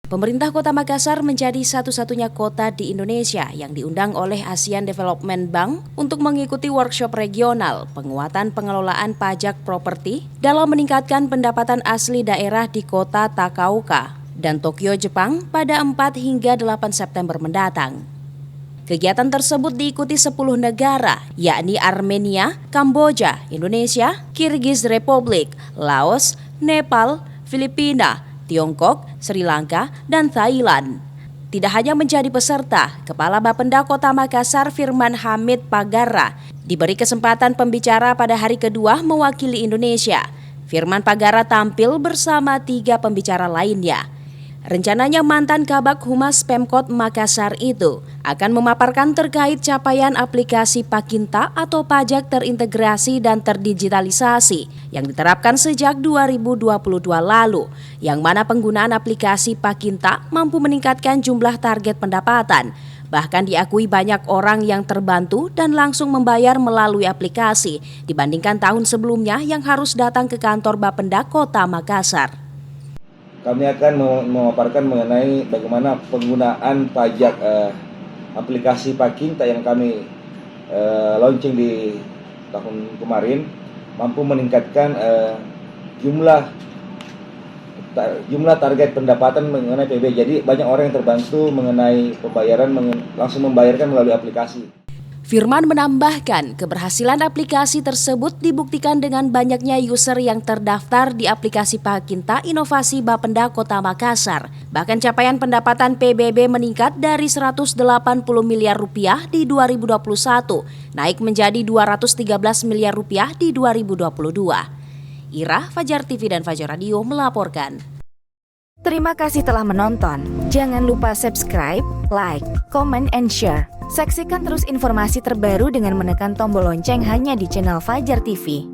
Pemerintah Kota Makassar menjadi satu-satunya kota di Indonesia yang diundang oleh ASEAN Development Bank untuk mengikuti workshop regional penguatan pengelolaan pajak properti dalam meningkatkan pendapatan asli daerah di kota Takaoka dan Tokyo, Jepang pada 4 hingga 8 September mendatang. Kegiatan tersebut diikuti 10 negara, yakni Armenia, Kamboja, Indonesia, Kirgiz Republik, Laos, Nepal, Filipina, Tiongkok, Sri Lanka, dan Thailand. Tidak hanya menjadi peserta, Kepala Bapenda Kota Makassar Firman Hamid Pagara diberi kesempatan pembicara pada hari kedua mewakili Indonesia. Firman Pagara tampil bersama 3 pembicara lainnya. Rencananya mantan Kabag Humas Pemkot Makassar itu akan memaparkan terkait capaian aplikasi Pakinta atau pajak terintegrasi dan terdigitalisasi yang diterapkan sejak 2022 lalu, yang mana penggunaan aplikasi Pakinta mampu meningkatkan jumlah target pendapatan. Bahkan diakui banyak orang yang terbantu dan langsung membayar melalui aplikasi dibandingkan tahun sebelumnya yang harus datang ke kantor Bapenda Kota Makassar. Kami akan memaparkan mengenai bagaimana penggunaan pajak aplikasi Pakinta yang kami launching di tahun kemarin mampu meningkatkan jumlah target pendapatan mengenai PB. Jadi banyak orang yang terbantu mengenai pembayaran langsung membayarkan melalui aplikasi. Firman menambahkan, keberhasilan aplikasi tersebut dibuktikan dengan banyaknya user yang terdaftar di aplikasi Pakinta Inovasi Bapenda Kota Makassar. Bahkan capaian pendapatan PBB meningkat dari 180 miliar rupiah di 2021, naik menjadi 213 miliar rupiah di 2022. Ira, Fajar TV dan Fajar Radio melaporkan. Terima kasih telah menonton. Jangan lupa subscribe, like, comment, and share. Saksikan terus informasi terbaru dengan menekan tombol lonceng hanya di channel Fajar TV.